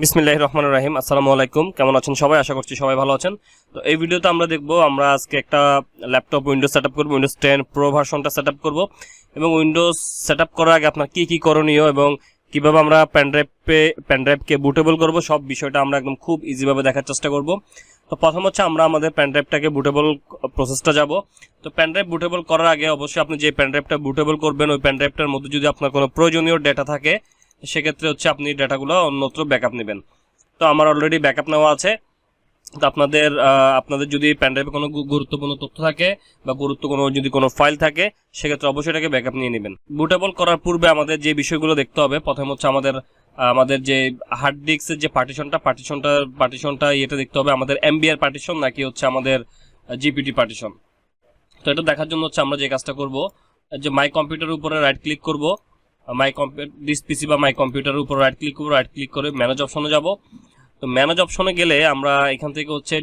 বিসমিল্লাহির রহমানির রহিম। আসসালামু আলাইকুম। কেমন আছেন সবাই? আশা করছি সবাই ভালো আছেন। তো এই ভিডিওতে আমরা দেখব আমরা আজকে একটা ল্যাপটপ উইন্ডোজ সেটআপ করব, উইন্ডোজ 10 প্রো ভার্সনটা সেটআপ করব এবং উইন্ডোজ সেটআপ করার আগে আপনার কি করণীয় এবং কিভাবে আমরা পেনড্রাইভকে বুটেবল করব সব বিষয়টা আমরা একদম খুব ইজিভাবে দেখার চেষ্টা করব। তো প্রথম হচ্ছে আমরা আমাদের পেনড্রাইভটাকে বুটেবল প্রসেসটা যাব। তো পেনড্রাইভ বুটেবল করার আগে অবশ্যই আপনি যে পেনড্রাইভটা বুটেবল করবেন ওই পেনড্রাইভটার মধ্যে যদি আপনার কোনো প্রয়োজনীয় ডেটা থাকে সেক্ষেত্রে হচ্ছে আপনি ডাটাগুলো অন্যত্র ব্যাকআপ নেবেন। তো আমার অলরেডি ব্যাকআপ নেওয়া আছে। তো আপনাদের যদি পেনড্রাইভে কোনো গুরুত্বপূর্ণ তথ্য থাকে বা যদি কোনো ফাইল থাকে সেক্ষেত্রে অবশ্যই এটাকে ব্যাকআপ নিয়ে নেবেন। বুটেবল করার পূর্বে আমাদের যে বিষয়গুলো দেখতে হবে, প্রথম হচ্ছে আমাদের যে হার্ড ডিস্কের যে পার্টিশনটা এটা দেখতে হবে, আমাদের এমবিআর পার্টিশন নাকি হচ্ছে আমাদের জিপিটি পার্টিশন। তো এটা দেখার জন্য হচ্ছে আমরা যে কাজটা করব, যে মাই কম্পিউটারের উপরে রাইট ক্লিক করব, দিস পিসি বা মাই কম্পিউটারের উপর রাইট ক্লিক করবো। রাইট ক্লিক করে ম্যানেজ অপশনে যাব। তো ম্যানেজ অপশনে গেলে আমরা এখান থেকে হচ্ছে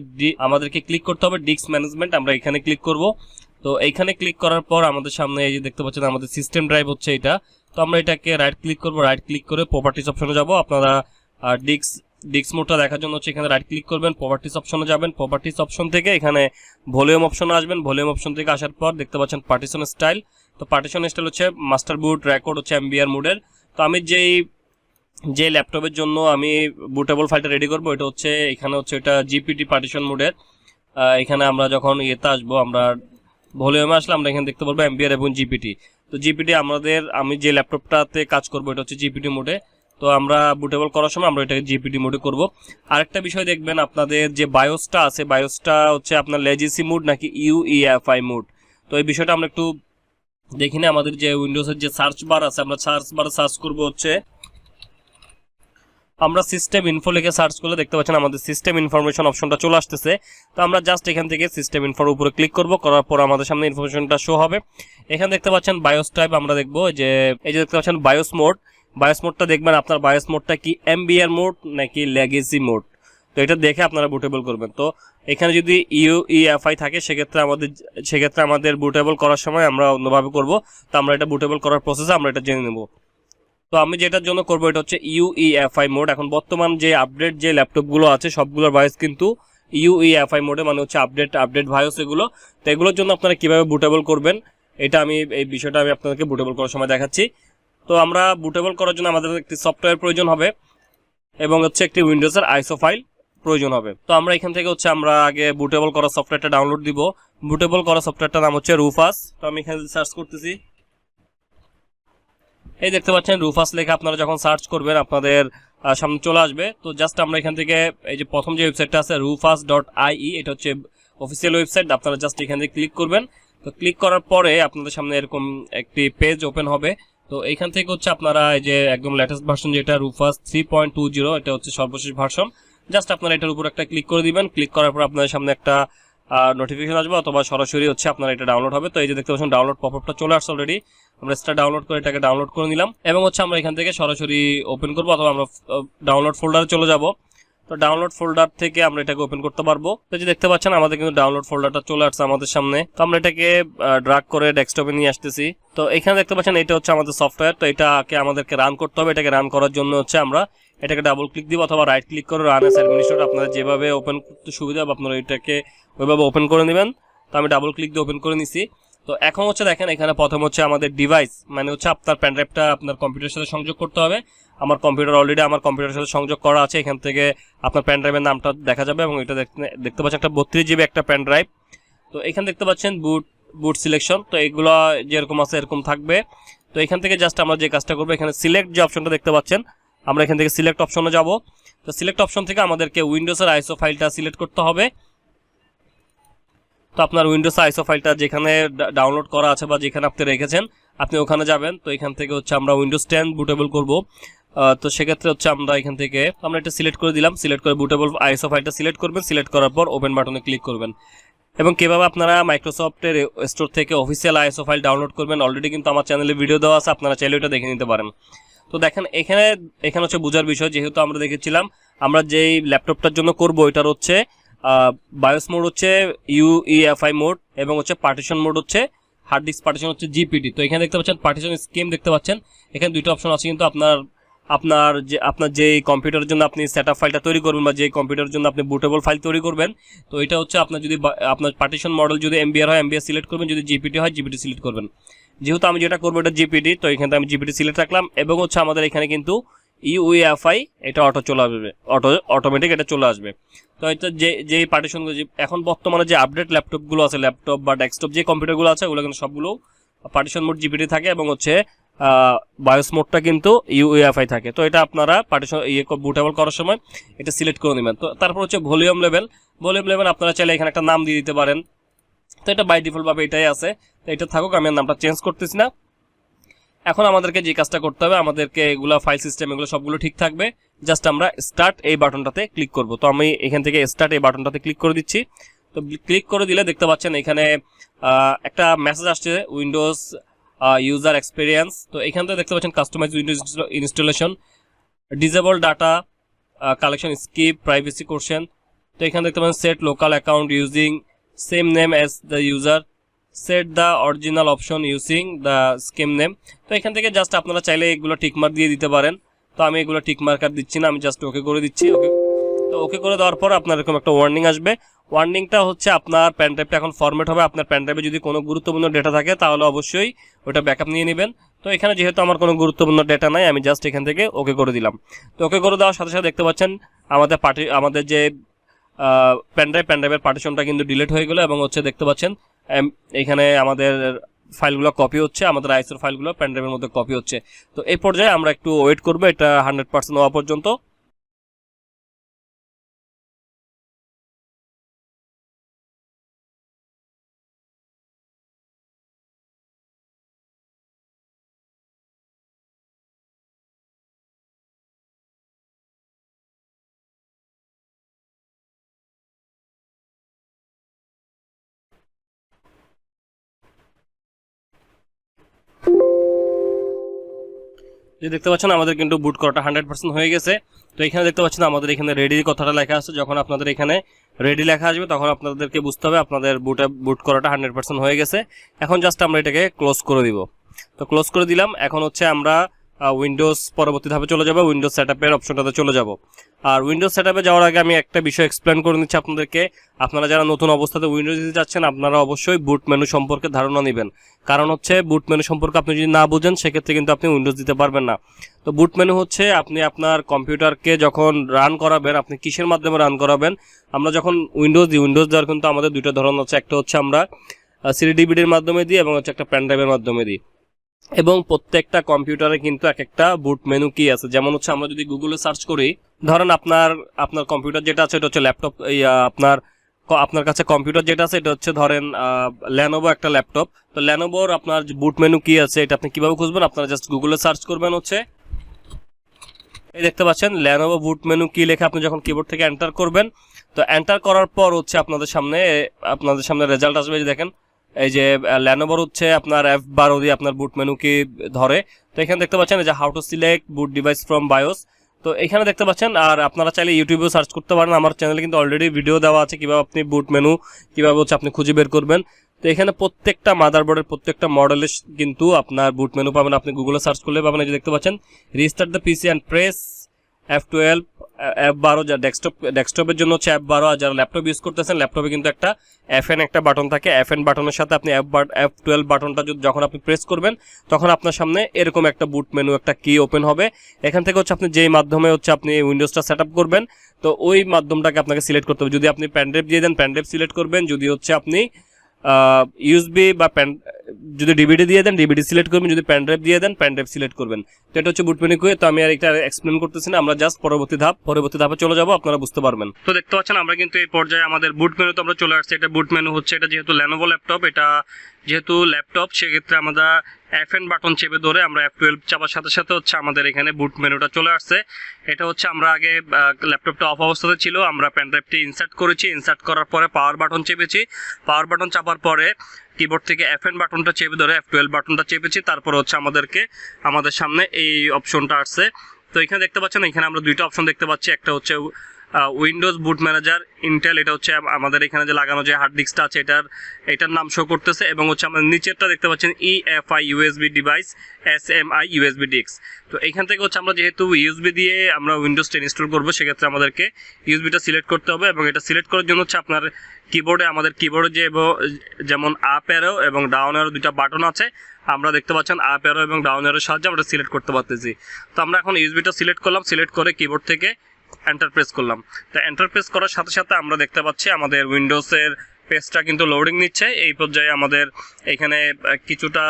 আমাদেরকে ক্লিক করতে হবে ডিস্ক ম্যানেজমেন্ট, আমরা এখানে ক্লিক করব। তো এইখানে ক্লিক করার পর আমাদের সামনে এই যে দেখতে পাচ্ছেন আমাদের সিস্টেম ড্রাইভ হচ্ছে এটা। তো আমরা এটাকে রাইট ক্লিক করব। রাইট ক্লিক করে প্রপার্টিস অপশনে যাব। আপনারা ডিস্ক মোডটা দেখার জন্য হচ্ছে এখানে রাইট ক্লিক করবেন, প্রপার্টিস অপশনে যাবেন। প্রপার্টিস অপশন থেকে এখানে ভলিউম অপশনে আসবেন। ভলিউম অপশন থেকে আসার পর দেখতে পাচ্ছেন পার্টিশন স্টাইল। তো পার্টিশন স্টাইল হচ্ছে মাস্টার বুট রেকর্ড হচ্ছে এমবিআর মোডের। তো আমি যে ল্যাপটপের জন্য আমি বুটেবল ফাইলটা রেডি করবো এটা হচ্ছে এখানে হচ্ছে এটা জিপিটি পার্টিশন মোডের। এখানে আমরা যখন ইয়েতে আসবো, আমরা ভলিউমে আসলে আমরা এখানে দেখতে পারবো এমবিআর এবং জিপিটি। তো জিপিটি আমি যে ল্যাপটপটাতে কাজ করবো এটা হচ্ছে জিপিটি মোডে। তো আমরা বুটেবল করার সময় আমরা এটাকে জিপিটি মোডে করব। আরেকটা বিষয় দেখবেন, আপনাদের যে বায়োসটা আছে বায়োসটা হচ্ছে আপনার লেজেসি মোড নাকি ইউইএফআই মোড। তো এই বিষয়টা আমরা একটু দেখি না। আমাদের যে উইন্ডোজের যে সার্চ বার আছে, আমরা সার্চ বারে সার্চ করব হচ্ছে আমরা সিস্টেম ইনফো লিখে সার্চ করলে দেখতে পাচ্ছেন আমাদের সিস্টেম ইনফরমেশন অপশনটা চলে আসতেছে। তো আমরা জাস্ট এখান থেকে সিস্টেম ইনফোর উপরে ক্লিক করব। করার পর আমাদের সামনে ইনফরমেশনটা শো হবে। এখানে দেখতে পাচ্ছেন বায়োস টাইপ, আমরা দেখবো এই যে দেখতে পাচ্ছেন বায়োস মোডটা দেখবেন আপনার বায়োস মোডটা কি এমবিআর মোড নাকি লেগেসি মোড। তো এটা দেখে আপনারা বুটেবল করবেন। তো এখানে যদি ইউইএফআই থাকে সেক্ষেত্রে আমাদের বুটেবল করার সময় আমরা অন্যভাবে করব। তো আমরা এটা বুটেবল করার প্রসেসে আমরা এটা জেনে নেব। তো আমি যেটার জন্য করবো এটা হচ্ছে ইউইএফআই মোড। এখন বর্তমান যে আপডেট যে ল্যাপটপগুলো আছে সবগুলোর বায়োস কিন্তু ইউইএফআই মোডে, মানে হচ্ছে আপডেট বায়োস এগুলো। তো এগুলোর জন্য আপনারা কিভাবে বুটেবল করবেন এই বিষয়টা আমি আপনাদেরকে বুটেবল করার সময় দেখাচ্ছি। তো আমরা বুটেবল করার জন্য আমাদের একটি সফটওয়্যার প্রয়োজন হবে এবং হচ্ছে একটি উইন্ডোজের আইসো ফাইল প্রয়োজন হবে। তো আমরা এখান থেকে হচ্ছে আমরা আগে বুটেবল করা সফটওয়্যারটা ডাউনলোড দিব। বুটেবল করা সফটওয়্যারটার নাম হচ্ছে রুফাস। তো আমি এখানে সার্চ করতেছি, এই দেখতে পাচ্ছেন রুফাস লেখা। আপনারা যখন সার্চ করবেন আপনাদের সামনে চলে আসবে। তো জাস্ট আমরা এখান থেকে এই যে প্রথম যে ওয়েবসাইটটা আছে rufas.ie, এটা হচ্ছে অফিসিয়াল ওয়েবসাইট। আপনারা জাস্ট এখান থেকে ক্লিক করবেন। তো ক্লিক করার পরে আপনাদের সামনে এরকম একটি পেজ ওপেন হবে। তো এইখান থেকে হচ্ছে আপনারা এই যে একদম লেটেস্ট ভার্সন যেটা রুফাস 3.20, এটা হচ্ছে সর্বশেষ ভার্সন। জাস্ট আপনারা এটার উপর একটা ক্লিক করে দিবেন। ক্লিক করার পর আপনাদের সামনে একটা নোটিফিকেশন আসবে অথবা সরাসরি হচ্ছে আপনার এটা ডাউনলোড হবে। তো এই যে দেখতে পাচ্ছেন ডাউনলোড পপআপটা চলে আসছে অলরেডি। আমরা সেটা ডাউনলোড করে এটাকে ডাউনলোড করে নিলাম এবং হচ্ছে আমরা এখান থেকে সরাসরি ওপেন করবো অথবা আমরা ডাউনলোড ফোল্ডারে চলে যাব। তো ডাউনলোড ফোল্ডার থেকে আমরা এটাকে ওপেন করতে পারবো। তো যে দেখতে পাচ্ছেন আমাদের কিন্তু ডাউনলোড ফোল্ডারটা চলে আসছে আমাদের সামনে। তো আমরা এটাকে ড্র্যাগ করে ডেস্কটপে নিয়ে আসতেছি। তো এখানে দেখতে পাচ্ছেন এটা হচ্ছে আমাদের সফটওয়্যার। তো এটাকে আমাদেরকে রান করতে হবে। এটাকে রান করার জন্য হচ্ছে আমরা এটাকে ডাবল ক্লিক দিব অথবা রাইট ক্লিক করে রান অ্যাজ অ্যাডমিনিস্ট্রেটর, আপনারা যেভাবে ওপেন করতে সুবিধা হবে আপনারা এটাকে ওইভাবে ওপেন করে নেবেন। তো আমি ডাবল ক্লিক দিয়ে ওপেন করে নিছি। তো এখন হচ্ছে দেখেন এখানে প্রথম হচ্ছে আমাদের ডিভাইস, মানে হচ্ছে আপনার পেনড্রাইভটা আপনার কম্পিউটারের সাথে সংযোগ করতে হবে। আমার কম্পিউটারের সাথে সংযোগ করা আছে। এখান থেকে আপনার পেনড্রাইভের নামটা দেখা যাবে এবং এটা দেখতে পাচ্ছেন একটা 32 জিবি একটা পেনড্রাইভ। তো এখানে দেখতে পাচ্ছেন বুট সিলেকশন। তো এগুলো যেরকম আছে এরকম থাকবে। তো এখান থেকে জাস্ট আমরা যে কাজটা করবো, এখানে সিলেক্ট যে অপশনটা দেখতে পাচ্ছেন, আমরা এখান থেকে সিলেক্ট অপশনে যাব। তো সিলেক্ট অপশন থেকে আমাদেরকে উইন্ডোজের আইসো ফাইলটা সিলেক্ট করতে হবে। তো আপনার উইন্ডোজ আইসো ফাইলটা যেখানে ডাউনলোড করা আছে বা যেখানে আপনি রেখেছেন আপনি ওখানে যাবেন। তো এখান থেকে হচ্ছে আমরা উইন্ডোজ 10 বুটেবল করব। তো সেক্ষেত্রে হচ্ছে আমরা এখান থেকে এটা সিলেক্ট করে দিলাম। সিলেক্ট করে বুটেবল আইসো ফাইলটা সিলেক্ট করবেন। সিলেক্ট করার পর ওপেন বাটনে ক্লিক করবেন। এবং কিভাবে আপনারা মাইক্রোসফটের স্টোর থেকে অফিসিয়াল আইসো ফাইল ডাউনলোড করবেন অলরেডি কিন্তু আমার চ্যানেলে ভিডিও দেওয়া আছে, আপনারা চাইলে ওটা দেখে নিতে পারেন। তো দেখেন এখানে হচ্ছে বোঝার বিষয়, যেহেতু আমরা দেখেছিলাম আমরা যেই ল্যাপটপটার জন্য করব এটার হচ্ছে বায়োস মোড হচ্ছে ইউইএফআই মোড এবং হচ্ছে পার্টিশন মোড হচ্ছে হার্ড ডিস্ক পার্টিশন হচ্ছে জিপিটি। তো এখানে দেখতে পাচ্ছেন পার্টিশন স্কিম দেখতে পাচ্ছেন, এখানে দুইটা অপশন আছে কিন্তু আপনার আপনার যে কম্পিউটারের জন্য আপনি সেটআপ ফাইলটা তৈরি করবেন বা যে কম্পিউটারের জন্য আপনি বুটেবল ফাইল তৈরি করবেন, তো এটা হচ্ছে আপনার যদি আপনার পার্টিশন মডেল যদি এমবিআর হয় এমবিআর সিলেক্ট করবেন, যদি জিপিটি হয় জিপিটি সিলেক্ট করবেন। যেহেতু আমি যেটা করবো এটা জিপিটি, তো এখানে আমি জিপিটি সিলেক্ট রাখলাম এবং হচ্ছে আমাদের এখানে কিন্তু ইউইএফআই এটা অটো চলে আসবে, অটোমেটিক এটা চলে আসবে। তো এটা যে পার্টিশনগুলো এখন বর্তমানে যে আপডেট ল্যাপটপগুলো আছে, ল্যাপটপ বা ডেস্কটপ যে কম্পিউটারগুলো আছে ওগুলো কিন্তু সবগুলো পার্টিশন মোড জিপিটি থাকে এবং হচ্ছে বায়োস মোডটা কিন্তু ইউইএফআই থাকে। তো এটা আপনারা পার্টিশন বুটেবল করার সময় এটা সিলেক্ট করে নেবেন। তো তারপর হচ্ছে ভলিউম লেভেল আপনারা চাইলে এখানে একটা নাম দিয়ে দিতে পারেন। তো এটা বাই ডিফল্ট ভাবে এটাই আছে, তো এটা থাকুক, আমি নামটা চেঞ্জ করতেছি না। এখন আমাদেরকে যে কাজটা করতে হবে, আমাদেরকে এগুলো ফাইল সিস্টেম এগুলো সবগুলো ঠিক থাকবে, জাস্ট আমরা স্টার্ট এই বাটনটাতে ক্লিক করব। তো আমি এখান থেকে স্টার্ট এই বাটনটাতে ক্লিক করে দিচ্ছি। তো ক্লিক করে দিলে দেখতে পাচ্ছেন এখানে একটা মেসেজ আসছে, উইন্ডোজ ইউজার এক্সপিরিয়েন্স। তো এখান থেকে দেখতে পাচ্ছেন customise Windows installation, disable data collection, skip privacy question. তো এখানে দেখতে পাচ্ছেন set local account using same name as the user, set the original option using the scheme name. তো এখান থেকে জাস্ট আপনারা চাইলে এগুলো টিকমার্ক দিয়ে দিতে পারেন। তো আমি এগুলো টিকমার্ক আর দিচ্ছি না, আমি জাস্ট ওকে করে দিচ্ছি। তো ওকে করে দেওয়ার পর আপনার এরকম একটা ওয়ার্নিং আসবে। ওয়ার্নিংটা হচ্ছে আপনার প্যান ড্রাইভটা এখন ফরম্যাট হবে। আপনার প্যান ড্রাইভে যদি কোনো গুরুত্বপূর্ণ ডেটা থাকে তাহলে অবশ্যই ওটা ব্যাকআপ নিয়ে নেবেন। তো এখানে যেহেতু আমার কোনো গুরুত্বপূর্ণ ডেটা নাই, আমি জাস্ট এখান থেকে ওকে করে দিলাম। তো ওকে করে দেওয়ার সাথে সাথে দেখতে পাচ্ছেন আমাদের যে প্যান ড্রাইভের পার্টিশনটা কিন্তু ডিলিট হয়ে গেল এবং হচ্ছে দেখতে পাচ্ছেন এখানে আমাদের ফাইলগুলো কপি হচ্ছে, আমাদের আইএসওর ফাইলগুলো প্যান ড্রাইভের মধ্যে কপি হচ্ছে। তো এই পর্যায়ে আমরা একটু ওয়েট করবো এটা 100% হওয়া পর্যন্ত। যে দেখতে পাচ্ছেন আমাদের কিন্তু বুট করাটা 100% হয়ে গেছে। তো এখানে দেখতে পাচ্ছেন আমাদের এখানে রেডি কথাটা লেখা আছে। যখন আপনাদের এখানে রেডি লেখা আসবে তখন আপনাদেরকে বুঝতে হবে আপনাদের বুট করাটা 100% হয়ে গেছে। এখন জাস্ট আমরা এটাকে ক্লোজ করে দিব। তো ক্লোজ করে দিলাম। এখন হচ্ছে আমরা উইন্ডোজ পরবর্তী ধাপে চলে যাব, উইন্ডোজ সেটআপের অপশনটাতে চলে যাব। আর উইন্ডোজ সেটআপে যাওয়ার আগে আমি একটা বিষয় এক্সপ্লেন করে নিচ্ছি আপনাদেরকে। আপনারা যারা নতুন অবস্থাতে উইন্ডোজ দিতে যাচ্ছেন আপনারা অবশ্যই বুট মেনু সম্পর্কে ধারণা নেবেন। কারণ হচ্ছে বুট মেনু সম্পর্কে আপনি যদি না বুঝেন সেক্ষেত্রে কিন্তু আপনি উইন্ডোজ দিতে পারবেন না। তো বুট মেনু হচ্ছে আপনি আপনার কম্পিউটারকে যখন রান করাবেন, আপনি কিসের মাধ্যমে রান করাবেন। আমরা যখন উইন্ডোজ দেওয়ার কিন্তু আমাদের দুটো ধরন আছে। একটা হচ্ছে আমরা সিডি ডিভিডির মাধ্যমে দিই এবং হচ্ছে একটা পেন ড্রাইভের মাধ্যমে দিই। এবং প্রত্যেকটা কম্পিউটারে কিন্তু এক একটা বুট মেনু কি আছে। যেমন হচ্ছে আমরা যদি গুগলে সার্চ করি, ধরেন আপনার কম্পিউটার যেটা আছে এটা হচ্ছে ল্যাপটপ, আপনার কাছে কম্পিউটার যেটা আছে এটা হচ্ছে ধরেন ল্যানোভো একটা ল্যাপটপ। তো ল্যানোভোর আপনার বুট মেনু কি আছে এটা আপনি কিভাবে খুঁজবেন, আপনারা জাস্ট গুগলে সার্চ করবেন হচ্ছে এই দেখতে পাচ্ছেন ল্যানোভো বুট মেনু কি লেখা আপনি যখন কিবোর্ড থেকে এন্টার করবেন, তো এন্টার করার পর হচ্ছে আপনাদের সামনে রেজাল্ট আসবে। যে দেখেন এই যে ল্যানোভোর হচ্ছে আপনার F12 দিয়ে আপনার বুট মেনু কি ধরে। তো এখানে দেখতে পাচ্ছেন যে how to select boot device from bias. তো এখানে দেখতে পাচ্ছেন, আর আপনারা চাইলে ইউটিউবেও সার্চ করতে পারেন। আমার চ্যানেলে কিন্তু অলরেডি ভিডিও দেওয়া আছে কিভাবে আপনি বুট মেনু কিভাবে হচ্ছে আপনি খুঁজে বের করবেন। তো এখানে প্রত্যেকটা মাদারবোর্ডের প্রত্যেকটা মডেলের কিন্তু আপনার বুট মেনু পাবেন। আপনি গুগলে সার্চ করলে পাবেন। এই যে দেখতে পাচ্ছেন restart the PC and press F12 F12, যা ডেস্কটপের জন্য হচ্ছে F12, আর যারা ল্যাপটপ ইউজ করতেছেন ল্যাপটপে কিন্তু একটা FN একটা বাটন থাকে। FN বাটনের সাথে আপনি F12 বাটনটা যখন আপনি প্রেস করবেন তখন আপনার সামনে এরকম একটা বুট মেনু একটা কি ওপেন হবে। এখান থেকে হচ্ছে আপনি যেই মাধ্যমে হচ্ছে আপনি উইন্ডোজটা সেট আপ করবেন, তো ওই মাধ্যমটাকে আপনাকে সিলেক্ট করতে হবে। যদি আপনি পেন ড্রাইভ দিয়ে দেন পেন ড্রাইভ সিলেক্ট করবেন, যদি হচ্ছে আপনি ইউএসবি বা যদি ডিভিডি দিয়ে দেন ডিভিডি সিলেক্ট করবেন, যদি পেন ড্রাইভ দিয়ে দেন পেন ড্রাইভ সিলেক্ট করবেন। তো এটা হচ্ছে বুট মেনু। তো আমি আর এটা এক্সপ্লেন করতেছি না, আমরা জাস্ট পরবর্তী ধাপে চলে যাব, আপনারা বুঝতে পারবেন। তো দেখতে পাচ্ছেন আমরা কিন্তু এই পর্যায়ে আমাদের বুট মেনু তো আমরা চলে আসছি। এটা বুট মেনু হচ্ছে, এটা যেহেতু ল্যানোভো ল্যাপটপ, এটা যেহেতু ল্যাপটপ সেক্ষেত্রে আমরা FN বাটন চেপে ধরে আমরা F12 চাপার সাথে সাথে হচ্ছে আমাদের এখানে বুট মেনুটা চলে আসছে। এটা হচ্ছে আমরা আগে ল্যাপটপটা অফ অবস্থাতে ছিল, আমরা পেন ড্রাইভটি ইনসার্ট করেছি, ইনসার্ট করার পরে পাওয়ার বাটন চেপেছি, পাওয়ার বাটন চাপার পরে কিবোর্ড থেকে FN বাটনটা চেপে ধরে F12 বাটনটা চেপেছি, তারপর হচ্ছে আমাদের সামনে এই অপশনটা আসছে। তো এখানে দেখতে পাচ্ছেন এখানে আমরা দুইটা অপশন দেখতে পাচ্ছি, একটা হচ্ছে উইন্ডোজ বুট ম্যানেজার ইন্টেল, এটা হচ্ছে আমাদের এখানে যে লাগানো যে হার্ড ডিস্কটা আছে এটার নাম শো করতেছে, এবং হচ্ছে আমাদের নিচেরটা দেখতে পাচ্ছেন EFI USB device SMI USB disk. তো এখান থেকে হচ্ছে আমরা যেহেতু ইউএসবি দিয়ে আমরা উইন্ডোজ 10 ইনস্টল করবো, সেক্ষেত্রে আমাদেরকে ইউএসবিটা সিলেক্ট করতে হবে, এবং এটা সিলেক্ট করার জন্য হচ্ছে আপনার আমাদের কিবোর্ডে যে যেমন আপ অ্যারো এবং ডাউন অ্যারো দুইটা বাটন আছে, আমরা দেখতে পাচ্ছেন আপ অ্যারো এবং ডাউন অ্যারোর সাহায্যে আমরা সিলেক্ট করতে পারতেছি। তো আমরা এখন ইউএসবিটা সিলেক্ট করলাম, সিলেক্ট করে কিবোর্ড থেকে এন্টার প্রেস করলাম। তো এন্টার প্রেস করার সাথে সাথে আমরা দেখতে পাচ্ছি আমাদের উইন্ডোজের পেজটা কিন্তু লোডিং নিচ্ছে। এই পর্যায়ে আমাদের এখানে কিছুটা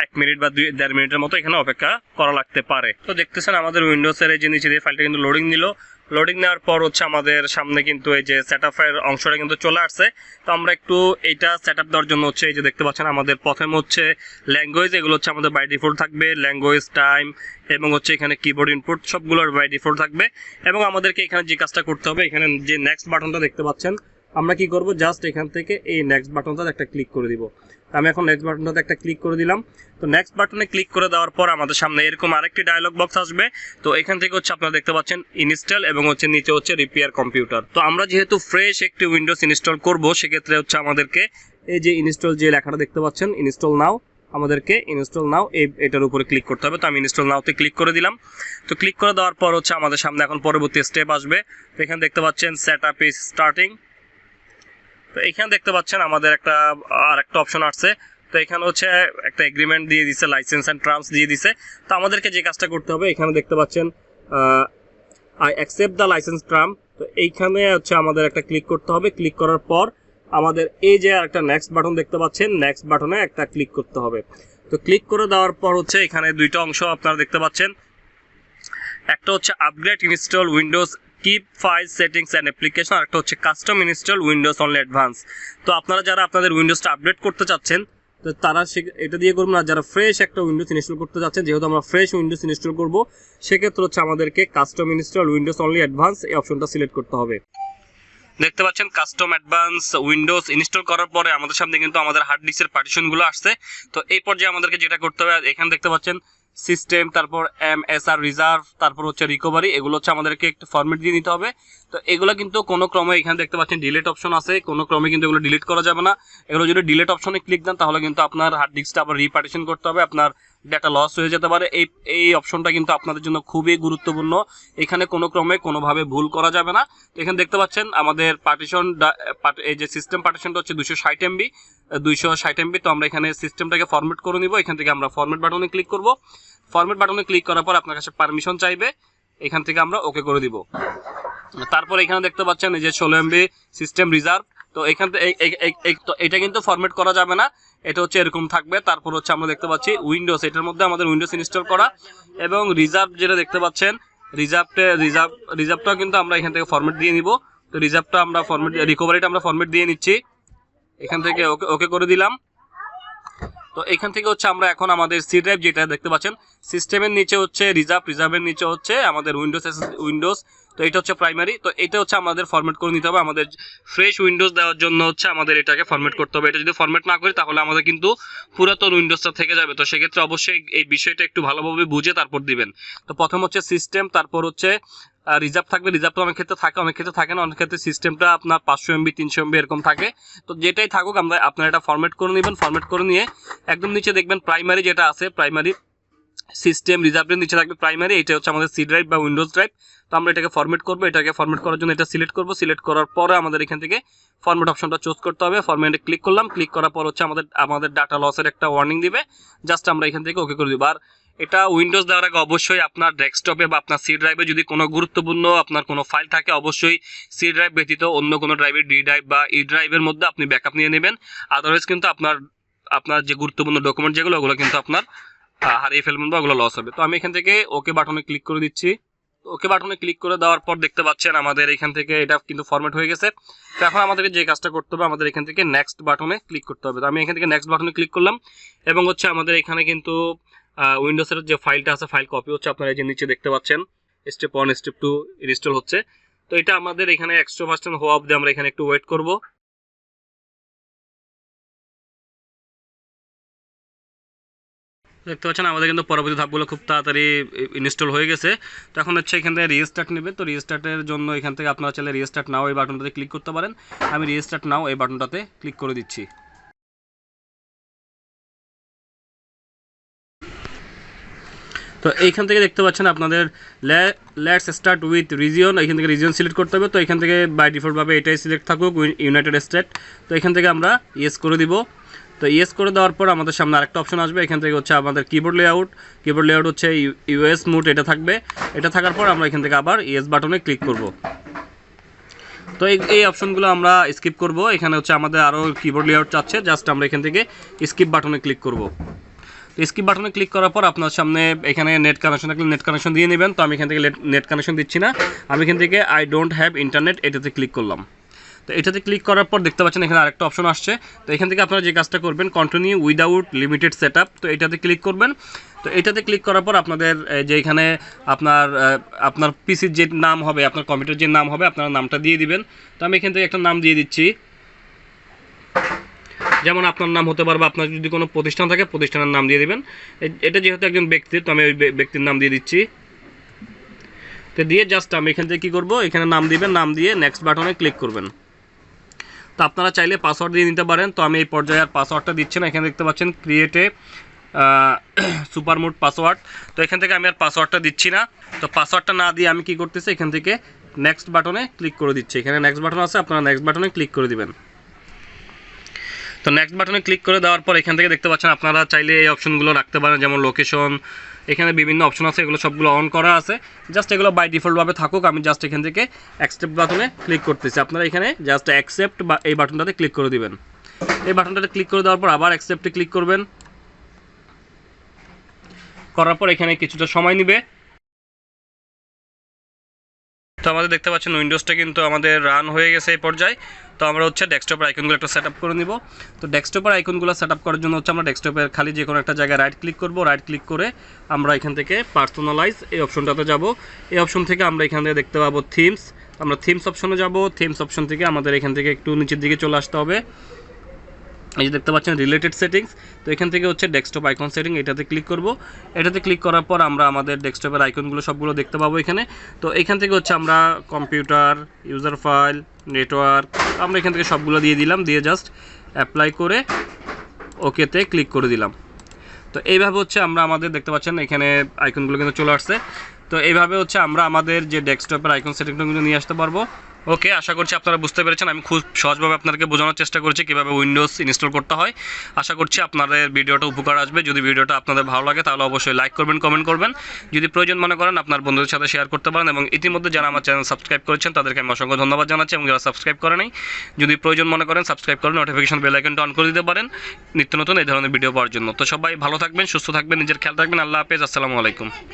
1 মিনিট বা 1.5 মিনিটের মতো এখানে অপেক্ষা করা লাগতে পারে। তো দেখতেছেন আমাদের উইন্ডোজের এই যে নিচে দিয়ে ফাইলটা কিন্তু লোডিং নিল। লোডিং নেওয়ার পর হচ্ছে আমাদের সামনে কিন্তু এই যে সেটআপের অংশটা কিন্তু চলে আসছে। তো আমরা একটু এইটা সেটআপ দেওয়ার জন্য হচ্ছে এই যে দেখতে পাচ্ছেন আমাদের প্রথমে হচ্ছে ল্যাঙ্গুয়েজ, এগুলো হচ্ছে আমাদের বাই ডিফল্ট থাকবে, ল্যাঙ্গুয়েজ, টাইম এবং হচ্ছে এখানে কিবোর্ড ইনপুট সবগুলোর বাই ডিফল্ট থাকবে। এবং আমাদেরকে এখানে যে কাজটা করতে হবে, এখানে যে নেক্সট বাটনটা দেখতে পাচ্ছেন, আমরা কি করব, জাস্ট এখান থেকে এই নেক্সট বাটনটাতে একটা ক্লিক করে দিব। আমি এখন নেক্সট বাটনটাতে একটা ক্লিক করে দিলাম। তো নেক্সট বাটনে ক্লিক করে দেওয়ার পর আমাদের সামনে এরকম আরেকটি ডায়লগ বক্স আসবে। তো এখান থেকে হচ্ছে আপনারা দেখতে পাচ্ছেন ইনস্টল এবং হচ্ছে নিচে হচ্ছে রিপেয়ার কম্পিউটার। তো আমরা যেহেতু ফ্রেশ একটি উইন্ডোজ ইনস্টল করব, সেক্ষেত্রে হচ্ছে আমাদেরকে এই যে ইনস্টল যে লেখাটা দেখতে পাচ্ছেন, ইনস্টল নাও, আমাদেরকে ইনস্টল নাও এটার উপরে ক্লিক করতে হবে। তো আমি ইনস্টল নাওতে ক্লিক করে দিলাম। তো ক্লিক করে দেওয়ার পর হচ্ছে আমাদের সামনে এখন পরবর্তী স্টেপ আসবে। তো এখানে দেখতে পাচ্ছেন সেটআপ ইজ স্টার্টিং। তো এখানে দেখতে পাচ্ছেন আমাদের আরেকটা অপশন আসছে। তো এখানে হচ্ছে একটা এগ্রিমেন্ট দিয়ে দিছে, লাইসেন্স অ্যান্ড টার্মস দিয়ে দিছে। তো আমাদেরকে যে কাজটা করতে হবে, এখানে দেখতে পাচ্ছেন I accept the licence term. তো এইখানে হচ্ছে আমাদের একটা ক্লিক করতে হবে। ক্লিক করার পর আমাদের এই যে একটা নেক্সট বাটন দেখতে পাচ্ছেন, নেক্সট বাটনে একটা ক্লিক করতে হবে। তো ক্লিক করে দেওয়ার পর হচ্ছে এখানে দুইটা অংশ আপনারা দেখতে পাচ্ছেন। একটা হচ্ছে upgrade install Windows keep file settings and application, আর একটা হচ্ছে custom install Windows only advance. তো আপনারা যারা আপনাদের উইন্ডোজটা আপডেট করতে চাচ্ছেন, তো তারা এটা দিয়ে করবেন। আর যারা ফ্রেশ একটা উইন্ডোজ ইনস্টল করতে যাচ্ছেন, যেহেতু আমরা ফ্রেশ উইন্ডোজ ইনস্টল করব, সেক্ষেত্রে হচ্ছে আমাদেরকে custom install Windows only advance এই অপশনটা সিলেক্ট করতে হবে। দেখতে পাচ্ছেন কাস্টম অ্যাডভান্স উইন্ডোজ ইনস্টল করার পরে আমাদের সামনে কিন্তু আমাদের হার্ড ডিস্কের পার্টিশনগুলো আসছে। তো এই পর্যায়ে আমাদেরকে যেটা করতে হবে, এখানে দেখতে পাচ্ছেন সিস্টেম, তারপর MSR রিজার্ভ, তারপর হচ্ছে রিকভারি, এগুলো হচ্ছে আমাদেরকে একটু ফরম্যাট দিয়ে নিতে হবে। তো এগুলো কিন্তু কোনো ক্রমে এখানে দেখতে পাচ্ছেন ডিলিট অপশন আছে, কোনো ক্রমে কিন্তু এগুলো ডিলিট করা যাবে না। এগুলো যদি ডিলিট অপশনে ক্লিক দেন, তাহলে কিন্তু আপনার হার্ড ডিস্কটা আবার রিপার্টিশন করতে হবে, আপনার ডাটা লস হয়ে যেতে পারে। এই অপশনটা কিন্তু আপনাদের জন্য খুবই গুরুত্বপূর্ণ। এখানে কোনো ক্রমে কোনোভাবে ভুল করা যাবে না। তো এখানে দেখতে পাচ্ছেন আমাদের পার্টিশন, এই যে সিস্টেম পার্টিশনটা হচ্ছে 260 MB। তো আমরা এখানে সিস্টেমটাকে ফরম্যাট করে নিব। এখান থেকে আমরা ফরম্যাট বাটনে ক্লিক করব। ফরম্যাট বাটনে ক্লিক করার পর আপনার কাছে পারমিশন চাইবে, এখান থেকে আমরা ওকে করে দিব। তারপর এখানে দেখতে পাচ্ছেন এই যে 16 MB সিস্টেম রিজার্ভ। তো এখান থেকে এটা কিন্তু ফরম্যাট করা যাবে না, এটা হচ্ছে এরকম থাকবে। তারপর হচ্ছে আমরা দেখতে পাচ্ছি উইন্ডোজ, এটার মধ্যে আমাদের উইন্ডোজ ইনস্টল করা, এবং রিজার্ভ যেটা দেখতে পাচ্ছেন, রিজার্ভটাও কিন্তু আমরা এখান থেকে ফরম্যাট দিয়ে নিব। তো রিজার্ভটা আমরা ফরম্যাট, রিকভারিটা আমরা ফরম্যাট দিয়ে নিচ্ছি, এখান থেকে ওকে করে দিলাম। তো এখান থেকে হচ্ছে আমরা এখন আমাদের সি ড্রাইভ যেটা দেখতে পাচ্ছেন, সিস্টেমের নিচে হচ্ছে রিজার্ভের নিচে হচ্ছে আমাদের উইন্ডোজ। তো এটা হচ্ছে প্রাইমারি। তো এটা হচ্ছে আমাদের ফরম্যাট করে নিতে হবে। আমাদের ফ্রেশ উইন্ডোজ দেওয়ার জন্য হচ্ছে আমাদের এটাকে ফরম্যাট করতে হবে। এটা যদি ফরম্যাট না করি, তাহলে আমাদের কিন্তু পুরাতন উইন্ডোজটা থেকে যাবে। তো সেক্ষেত্রে অবশ্যই এই বিষয়টা একটু ভালোভাবে বুঝে তারপর দিবেন। তো প্রথম হচ্ছে সিস্টেম, তারপর হচ্ছে রিজার্ভ থাকবে। রিজার্ভটা অনেক ক্ষেত্রে থাকে, অনেক ক্ষেত্রে থাকে না। অনেক ক্ষেত্রে সিস্টেমটা আপনার 500 MB 300 MB এরকম থাকে। তো যেটাই থাকুক, আপনারা এটা ফরম্যাট করে নেবেন। ফরম্যাট করে নিয়ে একদম নিচে দেখবেন প্রাইমারি যেটা আছে, প্রাইমারি সিস্টেম রিজার্ভের নিচে থাকবে প্রাইমারি, এটা হচ্ছে আমাদের সি ড্রাইভ বা উইন্ডোজ ড্রাইভ। তো আমরা এটাকে ফরম্যাট করবো। এটাকে ফরম্যাট করার জন্য এটা সিলেক্ট করবো। সিলেক্ট করার পরে আমাদের এখান থেকে ফরম্যাট অপশনটা চুজ করতে হবে। ফরম্যাটে ক্লিক করলাম। ক্লিক করার পর হচ্ছে আমাদের ডাটা লসের একটা ওয়ার্নিং দিবে, জাস্ট আমরা এখান থেকে ওকে করে দিব। আর এটা উইন্ডোজ দেওয়ার আগে অবশ্যই আপনার ডেস্কটপে বা আপনার সি ড্রাইভে যদি কোনো গুরুত্বপূর্ণ আপনার কোনো ফাইল থাকে, অবশ্যই সি ড্রাইভ ব্যতীত অন্য কোনো ড্রাইভের ডি ড্রাইভ বা ই ড্রাইভের মধ্যে আপনি ব্যাকআপ নিয়ে নেবেন। আদারওয়াইজ কিন্তু আপনার যে গুরুত্বপূর্ণ ডকুমেন্ট যেগুলো, ওগুলো কিন্তু আপনার হারিয়ে ফেলবেন বা ওগুলো লস হবে। তো আমি এখান থেকে ওকে বাটনে ক্লিক করে দিচ্ছি। ওকে বাটনে ক্লিক করে দেওয়ার পর দেখতে পাচ্ছেন আমাদের এখান থেকে এটা কিন্তু ফরম্যাট হয়ে গেছে। তো এখন আমাদেরকে যে কাজটা করতে হবে, আমাদের এখান থেকে নেক্সট বাটনে ক্লিক করতে হবে। তো আমি এখান থেকে নেক্সট বাটনে ক্লিক করলাম, এবং হচ্ছে আমাদের এখানে কিন্তু উইন্ডোজের যে ফাইলটা আছে, ফাইল কপি হচ্ছে, আপনারা এই যে নিচে দেখতে পাচ্ছেন স্টেপ 1 স্টেপ 2 ইনস্টল হচ্ছে। তো এটা আমাদের এখানে 100% হওয়া অবধি আমরা এখানে একটু ওয়েট করব। দেখতে পাচ্ছেন আমাদের কিন্তু পরবর্তী ধাপগুলো খুব তাড়াতাড়ি ইনস্টল হয়ে গেছে। তো এখন হচ্ছে এখান থেকে রিস্টার্ট নেবে। তো রিস্টার্টের জন্য এখান থেকে আপনারা চাইলে রিস্টার্ট নাও এই বাটনটাতে ক্লিক করতে পারেন। আমি রিস্টার্ট নাও এই বাটনটাতে ক্লিক করে দিচ্ছি। তো এইখান থেকে দেখতে পাচ্ছেন আপনাদের লেটস স্টার্ট উইথ রিজিয়ন, এখান থেকে রিজিয়ন সিলেক্ট করতে হবে। তো এখান থেকে বাই ডিফল্টভাবে এটাই সিলেক্ট থাকুক, ইউনাইটেড স্টেট। তো এখান থেকে আমরা ইয়েস করে দিব। তো ইয়েস করে দেওয়ার পর আমাদের সামনে আরেকটা অপশন আসবে। এখান থেকে হচ্ছে আমাদের কিবোর্ড লেআউট হচ্ছে ইউএস মোড এটা থাকবে। এটা থাকার পর আমরা এখান থেকে আবার ইয়েস বাটনে ক্লিক করব। তো এই অপশনগুলো আমরা স্কিপ করব। এখানে হচ্ছে আমাদের আরও কিবোর্ড লেআউট চাচ্ছে, জাস্ট আমরা এখান থেকে স্কিপ বাটনে ক্লিক করব। স্কিপ বাটনে ক্লিক করার পর আপনার সামনে এখানে নেট কানেকশন থাকলে নেট কানেকশন দিয়ে নেবেন। তো আমি এখান থেকে নেট কানেকশন দিচ্ছি না, আমি এখান থেকে আই ডোন্ট হ্যাভ ইন্টারনেট এটাতে ক্লিক করলাম। তো এটাতে ক্লিক করার পর দেখতে পাচ্ছেন এখানে আরেকটা অপশন আসছে। তো এখান থেকে আপনারা যে কাজটা করবেন কন্টিনিউ উইদাউট লিমিটেড সেটআপ, তো এটাতে ক্লিক করবেন। তো এটাতে ক্লিক করার পর আপনাদের যে এখানে আপনার পিসির যে নাম হবে, আপনার কম্পিউটার যে নাম হবে আপনার নামটা দিয়ে দিবেন। তো আমি এখান থেকে একটা নাম দিয়ে দিচ্ছি, যেমন আপনার নাম হতে পারবে, আপনার যদি কোনো প্রতিষ্ঠান থাকে প্রতিষ্ঠানের নাম দিয়ে দেবেন। এটা যেহেতু একজন ব্যক্তির, তো আমি ওই ব্যক্তির নাম দিয়ে দিচ্ছি। তো দিয়ে জাস্ট আমি এখান থেকে কী করবো, এখানে নাম দিবেন, নাম দিয়ে নেক্সট বাটনে ক্লিক করবেন। তো আপনারা চাইলে পাসওয়ার্ড দিয়ে নিতে পারেন। তো আমি এই পর্যায়ে আর পাসওয়ার্ডটা দিচ্ছি না। এখানে দেখতে পাচ্ছেন ক্রিয়েটে সুপার মোড পাসওয়ার্ড। তো এখান থেকে আমি আর পাসওয়ার্ডটা দিচ্ছি না। তো পাসওয়ার্ডটা না দিয়ে আমি কী করতেছি, এখান থেকে নেক্সট বাটনে ক্লিক করে দিচ্ছি। এখানে নেক্সট বাটন আছে, আপনারা নেক্সট বাটনে ক্লিক করে দিবেন। তো নেক্সট বাটনে ক্লিক করে দেওয়ার পর এখান থেকে দেখতে পাচ্ছেন আপনারা চাইলে এই অপশনগুলো রাখতে পারেন, যেমন লোকেশন, এখানে বিভিন্ন অপশন আছে, এগুলো সবগুলো অন করা আছে। জাস্ট এগুলো বাই ডিফল্টভাবে থাকুক। আমি জাস্ট এখান থেকে অ্যাকসেপ্ট বাটনে ক্লিক করতেছি। আপনারা এখানে জাস্ট অ্যাকসেপ্ট বা এই বাটনটাতে ক্লিক করে দিবেন। এই বাটনটাতে ক্লিক করে দেওয়ার পর আবার অ্যাকসেপ্টে ক্লিক করবেন। করার পর এখানে কিছুটা সময় নেবে। তো আমাদের দেখতে পাচ্ছেন উইন্ডোজটা কিন্তু আমাদের রান হয়ে গেছে এই পর্যায়ে। তো আমরা হচ্ছে ডেস্কটপের আইকনগুলো একটা সেট আপ করে নিব। তো ডেস্কটপের আইকনগুলো সেট আপ করার জন্য হচ্ছে আমরা ডেস্কটপের খালি যে কোনো একটা জায়গায় রাইট ক্লিক করব। রাইট ক্লিক করে আমরা এখান থেকে পার্সোনালাইজ এই অপশনটাতে যাব। এই অপশন থেকে আমরা এখান থেকে দেখতে পাবো থিমস, আমরা থিমস অপশনে যাব। থিমস অপশন থেকে আমাদের এখান থেকে একটু নিচের দিকে চলে আসতে হবে। এই যে দেখতে পাচ্ছেন রিলেটেড সেটিংস। তো এখান থেকে হচ্ছে ডেস্কটপ আইকন সেটিং, এটাতে ক্লিক করব। এটাতে ক্লিক করার পর আমরা আমাদের ডেস্কটপের আইকনগুলো সবগুলো দেখতে পাবো এখানে। তো এখান থেকে হচ্ছে আমরা কম্পিউটার, ইউজার ফাইল, নেটওয়ার্ক, আমরা এখান থেকে সবগুলো দিয়ে দিলাম। দিয়ে জাস্ট অ্যাপ্লাই করে ওকেতে ক্লিক করে দিলাম। তো এইভাবে হচ্ছে আমরা আমাদের দেখতে পাচ্ছেন এখানে আইকনগুলো কিন্তু চলে আসছে। তো এইভাবে হচ্ছে আমরা আমাদের যে ডেস্কটপের আইকন সেটিংটা কিন্তু নিয়ে আসতে পারবো। ওকে, আশা করছি আপনারা বুঝতে পেরেছেন। আমি খুব সহজভাবে আপনাদেরকে বোঝানোর চেষ্টা করছি কীভাবে উইন্ডোজ ইনস্টল করতে হয়। আশা করছি আপনাদের ভিডিওটা উপকার আসবে। যদি ভিডিওটা আপনাদের ভালো লাগে তাহলে অবশ্যই লাইক করবেন, কমেন্ট করবেন। যদি প্রয়োজন মনে করেন আপনার বন্ধুদের সাথে শেয়ার করতে পারেন। এবং ইতিমধ্যে যারা আমার চ্যানেল সাবস্ক্রাইব করেছেন তাদেরকে আমি অসংখ্য ধন্যবাদ জানাচ্ছি। এবং যারা সাবস্ক্রাইব করে নাই, যদি প্রয়োজন মনে করেন সাবস্ক্রাইব করে নোটিফিকেশন বেল আইকনটা অন করে দিতে পারেন নিত্য নতুন এই ধরনের ভিডিও পাওয়ার জন্য। তো সবাই ভালো থাকবেন, সুস্থ থাকবেন, নিজের খেয়াল রাখবেন। আল্লাহ হাফেজ, আসসালামু আলাইকুম।